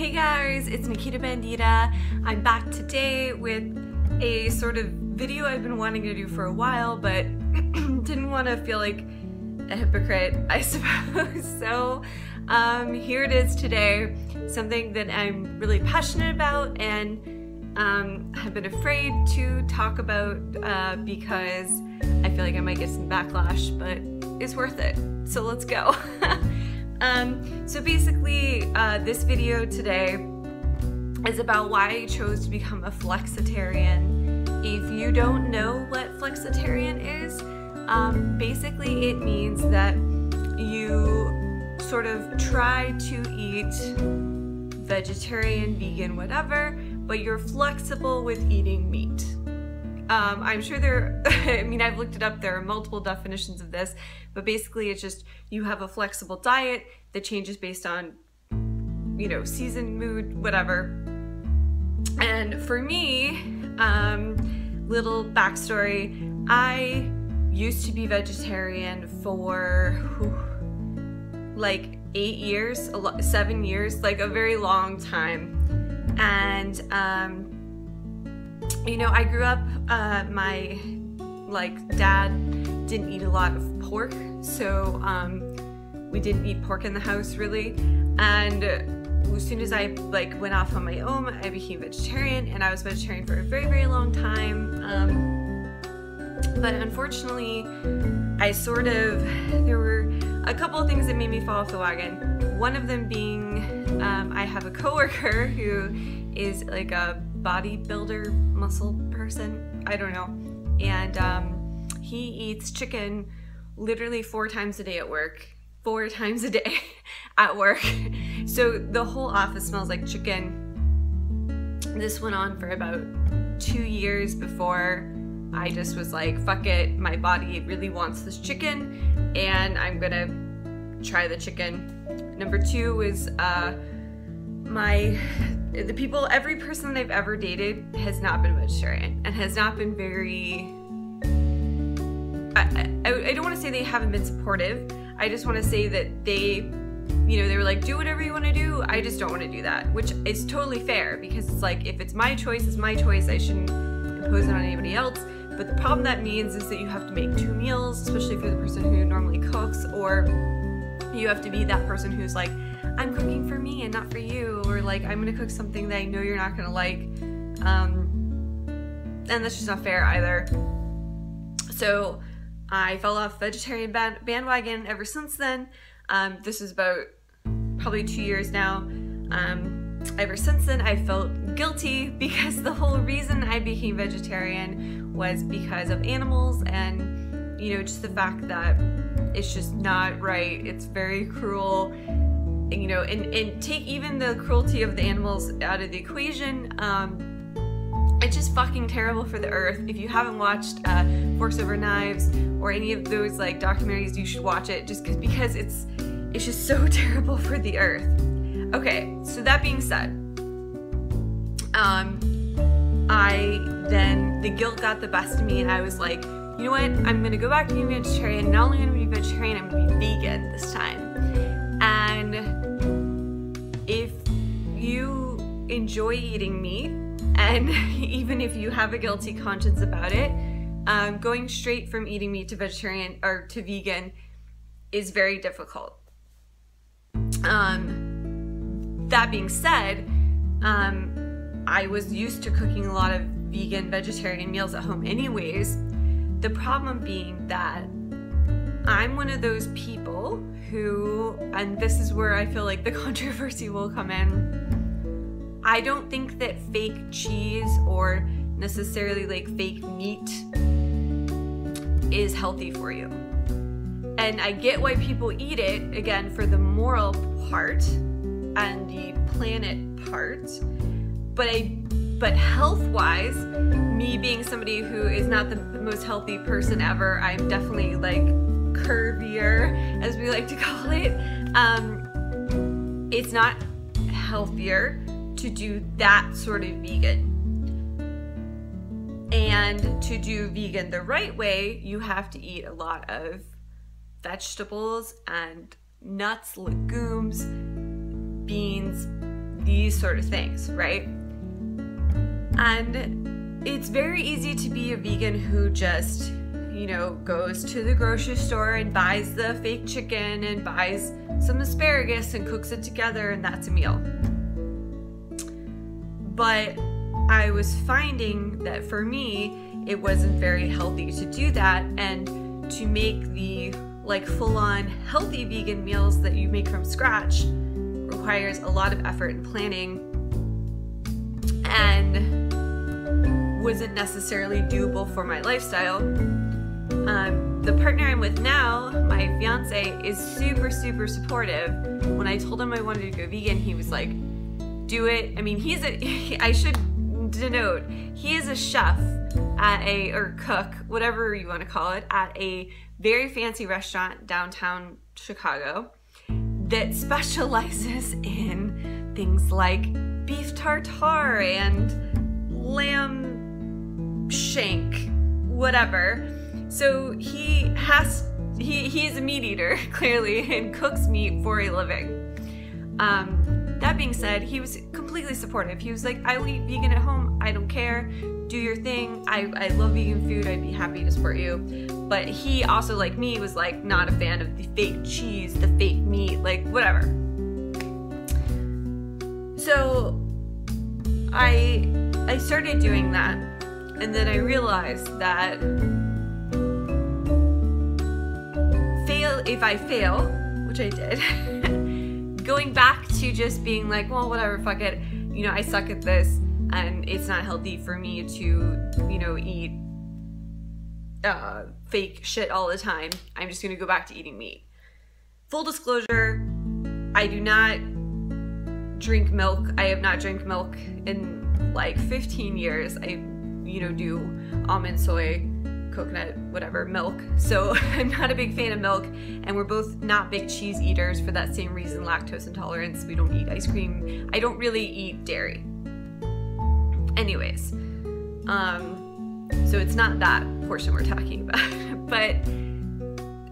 Hey guys, it's Nikitabandita. I'm back today with a sort of video I've been wanting to do for a while, but didn't want to feel like a hypocrite, I suppose. So here it is today, something that I'm really passionate about and have been afraid to talk about because I feel like I might get some backlash, but it's worth it. So let's go. So basically, this video today is about why I chose to become a Flexitarian. If you don't know what Flexitarian is, basically it means that you sort of try to eat vegetarian, vegan, whatever, but you're flexible with eating meat. I'm sure I mean, I've looked it up, there are multiple definitions of this, but basically it's just you have a flexible diet that changes based on, you know, season, mood, whatever. And for me, little backstory, I used to be vegetarian for like 8 years, 7 years, like a very long time. And you know, I grew up, my dad didn't eat a lot of pork, so we didn't eat pork in the house really. And as soon as I went off on my own, I became vegetarian, and I was vegetarian for a very, very long time. But unfortunately, there were a couple of things that made me fall off the wagon. One of them being, I have a coworker who is like a bodybuilder, muscle person, I don't know, and he eats chicken literally 4 times a day at work. 4 times a day at work. So the whole office smells like chicken. This went on for about 2 years before I just was like, fuck it, my body really wants this chicken and I'm gonna try the chicken. Number 2 was every person that I've ever dated has not been vegetarian and has not been very, I don't want to say they haven't been supportive. I just want to say that they were like, do whatever you want to do. I just don't want to do that, which is totally fair, because it's like, if it's my choice, it's my choice. I shouldn't impose it on anybody else. But the problem that means is that you have to make 2 meals, especially if you're the person who normally cooks, or you have to be that person who's like, I'm cooking for me and not for you, or like, I'm gonna cook something that I know you're not gonna like, and that's just not fair either. So I fell off vegetarian bandwagon ever since then. This is about probably 2 years now. Ever since then, I felt guilty because the whole reason I became vegetarian was because of animals, and you know, just the fact that it's just not right. It's very cruel. You know, and take even the cruelty of the animals out of the equation, it's just fucking terrible for the earth. If you haven't watched Forks Over Knives or any of those like documentaries, you should watch it, just because it's just so terrible for the earth. Okay, so that being said, the guilt got the best of me, and I was like, you know what, I'm gonna go back to being vegetarian. Not only gonna be vegetarian, I'm gonna be vegan this time. And if you enjoy eating meat, and even if you have a guilty conscience about it, going straight from eating meat to vegetarian or to vegan is very difficult. That being said, I was used to cooking a lot of vegan, vegetarian meals at home anyways. The problem being that I'm one of those people who, and this is where I feel like the controversy will come in, I don't think that fake cheese or necessarily like fake meat is healthy for you. And I get why people eat it, again, for the moral part and the planet part, but health-wise, me being somebody who is not the most healthy person ever, I'm definitely like curvier, as we like to call it, it's not healthier to do that sort of vegan. And to do vegan the right way, you have to eat a lot of vegetables and nuts, legumes, beans, these sort of things, right? And it's very easy to be a vegan who just, you know, goes to the grocery store and buys the fake chicken and buys some asparagus and cooks it together, and that's a meal. But I was finding that for me, it wasn't very healthy to do that, and to make the like full-on healthy vegan meals that you make from scratch requires a lot of effort and planning, and wasn't necessarily doable for my lifestyle. The partner I'm with now, my fiance, is super supportive. When I told him I wanted to go vegan, he was like, do it. I mean, I should denote, he is a chef at or cook, whatever you want to call it, at a very fancy restaurant downtown Chicago that specializes in things like beef tartare and lamb shank, whatever. So he is a meat eater, clearly, and cooks meat for a living. That being said, he was completely supportive. He was like, I will eat vegan at home, I don't care, do your thing, I love vegan food, I'd be happy to support you. But he also, like me, was like not a fan of the fake cheese, the fake meat, like whatever. So I started doing that, and then I realized that if I fail, which I did, going back to just being like, well, whatever, fuck it, you know, I suck at this, and it's not healthy for me to, you know, eat fake shit all the time. I'm just gonna go back to eating meat. Full disclosure, I do not drink milk. I have not drank milk in like 15 years. I, you know, do almond, soy, coconut, whatever, milk. So I'm not a big fan of milk, and we're both not big cheese eaters for that same reason, lactose intolerance. We don't eat ice cream. I don't really eat dairy. Anyways, so it's not that portion we're talking about. But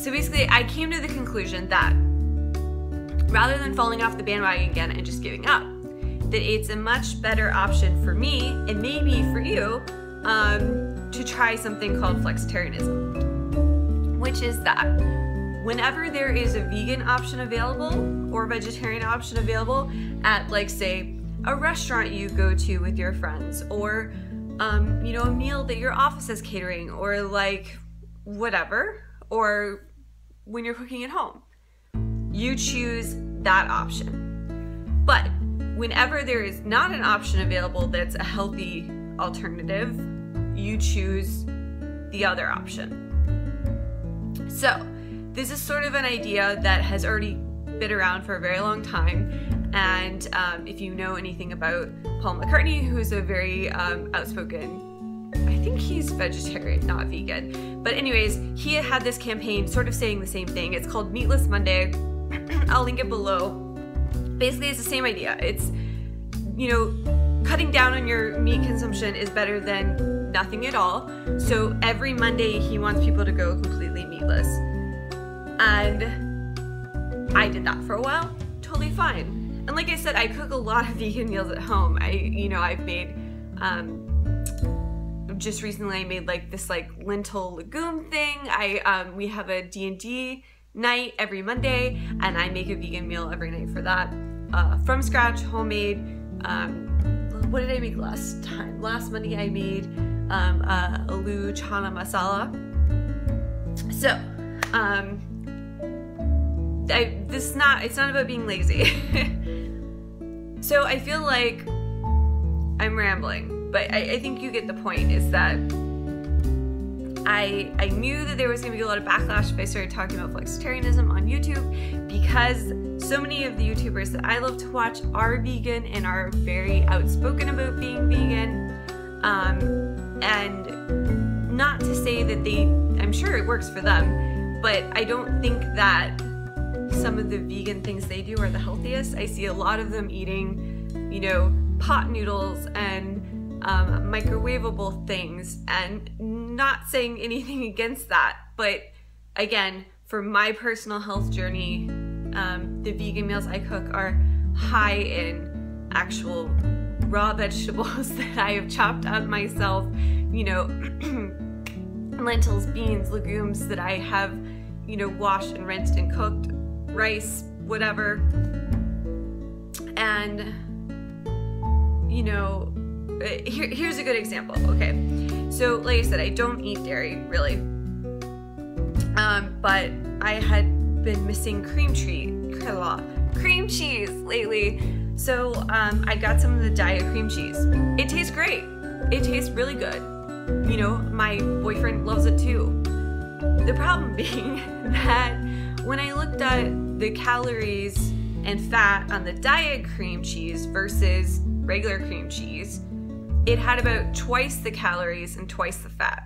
so basically I came to the conclusion that rather than falling off the bandwagon again and just giving up, that it's a much better option for me, and maybe for you, to try something called Flexitarianism, which is that whenever there is a vegan option available or vegetarian option available at, like, say, a restaurant you go to with your friends, or you know, a meal that your office is catering, or like whatever, or when you're cooking at home, you choose that option. But whenever there is not an option available that's a healthy alternative, you choose the other option. So this is sort of an idea that has already been around for a very long time, and if you know anything about Paul McCartney, who's a very outspoken, I think he's vegetarian, not vegan, but anyways, he had this campaign sort of saying the same thing. It's called Meatless Monday. I'll link it below. Basically, it's the same idea. It's, you know, cutting down on your meat consumption is better than nothing at all. So every Monday he wants people to go completely meatless. And I did that for a while, totally fine. And like I said, I cook a lot of vegan meals at home. I've made, just recently I made like this like lentil legume thing. We have a D&D night every Monday, and I make a vegan meal every night for that. From scratch, homemade. What did I make last time? Last Monday I made aloo chana masala. So, it's not about being lazy. So I feel like I'm rambling, but I think you get the point, is that I knew that there was going to be a lot of backlash if I started talking about Flexitarianism on YouTube, because so many of the YouTubers that I love to watch are vegan and are very outspoken about being vegan. And not to say that I'm sure it works for them, but I don't think that some of the vegan things they do are the healthiest. I see a lot of them eating, you know, pot noodles and microwavable things, and not saying anything against that, but again, for my personal health journey, the vegan meals I cook are high in actual raw vegetables that I have chopped up myself, you know, lentils, beans, legumes that I have, you know, washed and rinsed and cooked, rice, whatever. And, you know, here's a good example. Okay, so like I said, I don't eat dairy really, but I had been missing cream cheese lately. So I got some of the diet cream cheese. It tastes great. It tastes really good. You know, my boyfriend loves it too. The problem being that when I looked at the calories and fat on the diet cream cheese versus regular cream cheese, it had about twice the calories and twice the fat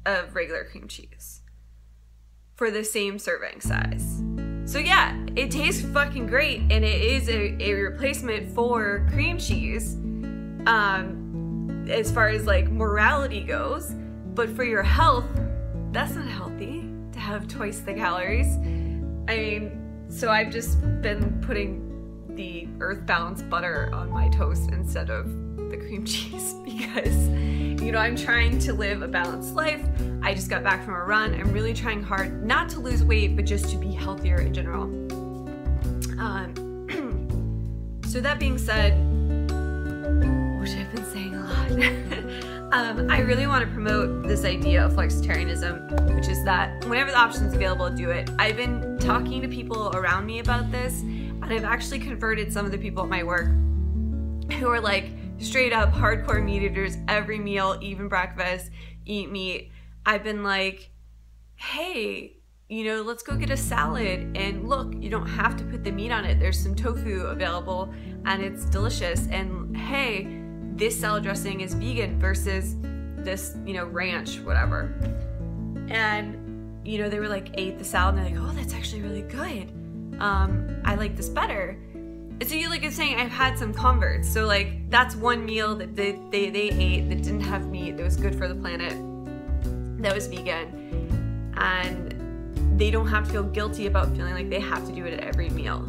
of regular cream cheese for the same serving size. So yeah, it tastes fucking great, and it is a replacement for cream cheese as far as like morality goes, but for your health, that's not healthy to have twice the calories. I mean, so I've just been putting the Earth Balance butter on my toast instead of the cream cheese because, you know, I'm trying to live a balanced life. I just got back from a run. I'm really trying hard not to lose weight, but just to be healthier in general. So that being said, which I've been saying a lot, I really want to promote this idea of Flexitarianism, which is that whenever the option's available, do it. I've been talking to people around me about this, and I've actually converted some of the people at my work who are like straight up hardcore meat eaters, every meal, even breakfast, eat meat. I've been like, hey, you know, let's go get a salad, and look, you don't have to put the meat on it. There's some tofu available and it's delicious. And hey, this salad dressing is vegan versus this, you know, ranch, whatever. And, you know, they were like, ate the salad and they're like, oh, that's actually really good. I like this better. And so you like it's saying I've had some converts. So like that's one meal that they ate that didn't have meat, that was good for the planet, that was vegan. And they don't have to feel guilty about feeling like they have to do it at every meal.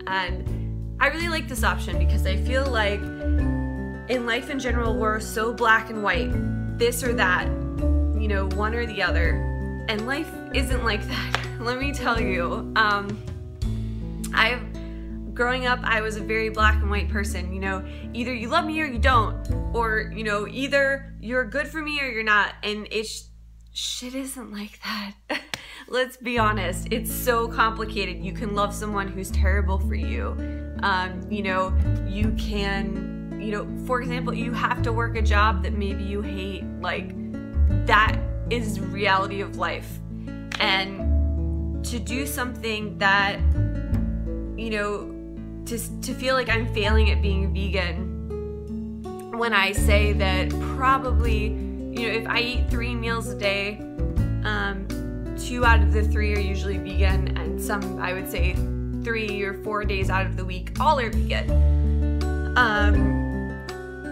And I really like this option because I feel like in life in general, we're so black and white, this or that, you know, one or the other. And life isn't like that. Let me tell you, growing up, I was a very black and white person. You know, either you love me or you don't, or, you know, either you're good for me or you're not. And shit isn't like that. Let's be honest. It's so complicated. You can love someone who's terrible for you. You know, you can, you know, for example, you have to work a job that maybe you hate. Like, that is reality of life. And to do something that, you know, to feel like I'm failing at being vegan when I say that probably, you know, if I eat 3 meals a day, 2 out of the 3 are usually vegan, and some, I would say 3 or 4 days out of the week, all are vegan.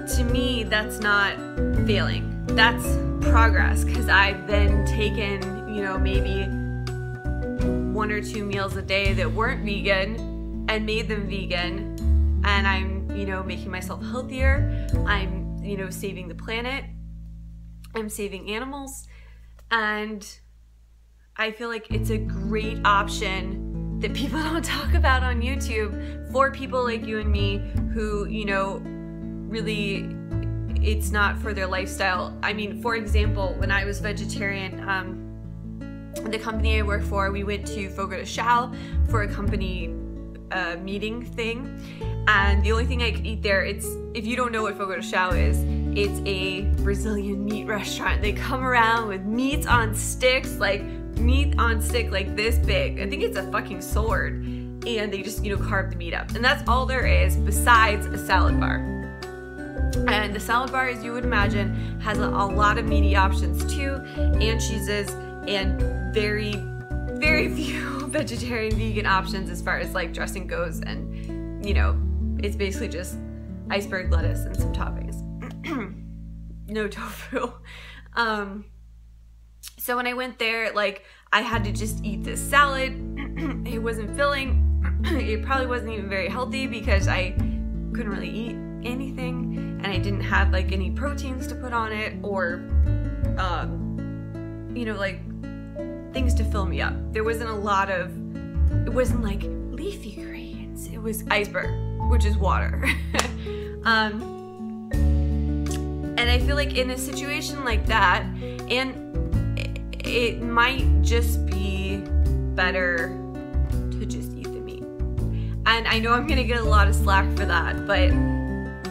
To me, that's not failing. That's progress, because I've then taken, you know, maybe 1 or 2 meals a day that weren't vegan and made them vegan, and I'm, you know, making myself healthier. I'm, you know, saving the planet. I'm saving animals, and I feel like it's a great option that people don't talk about on YouTube for people like you and me who, you know, really, it's not for their lifestyle. I mean, for example, when I was vegetarian, the company I work for, we went to Fogo de Chão for a company meeting thing, and the only thing I could eat there, if you don't know what Fogo de Chão is, it's a Brazilian meat restaurant. They come around with meats on sticks, like meat on stick like this big. I think it's a fucking sword, and they just, you know, carve the meat up, and that's all there is besides a salad bar. And the salad bar, as you would imagine, has a lot of meaty options too, and cheeses, and very, very few vegetarian vegan options as far as like dressing goes. And, you know, it's basically just iceberg lettuce and some toppings. No tofu. So when I went there, like, I had to just eat this salad. It wasn't filling. It probably wasn't even very healthy because I couldn't really eat anything, and I didn't have like any proteins to put on it, or you know, like things to fill me up. There wasn't a lot of, it wasn't like leafy greens, it was iceberg, which is water. And I feel like in a situation like that, and it might just be better to just eat the meat. And I know I'm gonna get a lot of slack for that, but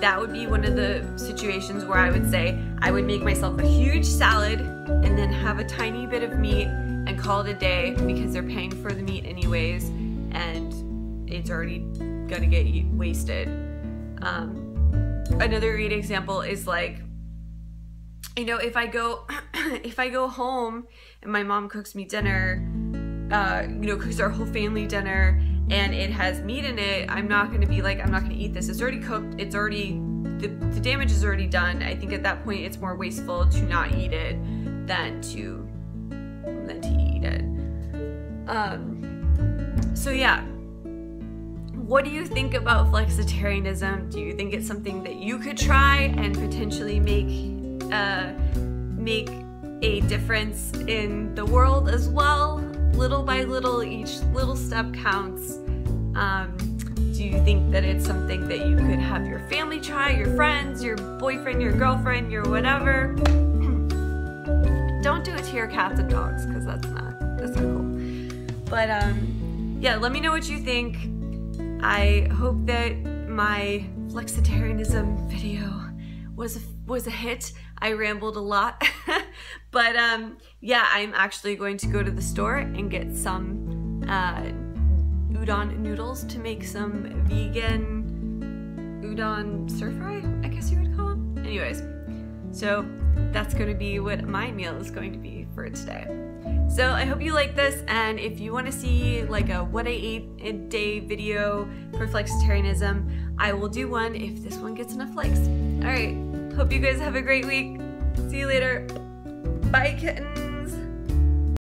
that would be one of the situations where I would say I would make myself a huge salad and then have a tiny bit of meat and call it a day, because they're paying for the meat anyways and it's already gonna get wasted. Another great example is like, you know, if I go home and my mom cooks me dinner, you know, cooks our whole family dinner, and it has meat in it, I'm not gonna be like, I'm not gonna eat this. It's already cooked. It's already, the damage is already done. I think at that point it's more wasteful to not eat it than to eat it. So yeah, what do you think about flexitarianism? Do you think it's something that you could try and potentially make a difference in the world as well? Little by little, each little step counts. Do you think that it's something that you could have your family try, your friends, your boyfriend, your girlfriend, your whatever? Don't do it to your cats and dogs, because that's not cool. But yeah, let me know what you think. I hope that my flexitarianism video was a hit. I rambled a lot. But yeah, I'm actually going to go to the store and get some udon noodles to make some vegan udon stir fry, I guess you would call them. Anyways, so that's going to be what my meal is going to be for today. So I hope you like this, and if you want to see like a what I ate a day video for flexitarianism, I will do one if this one gets enough likes. Alright, hope you guys have a great week. See you later. Bye, kittens!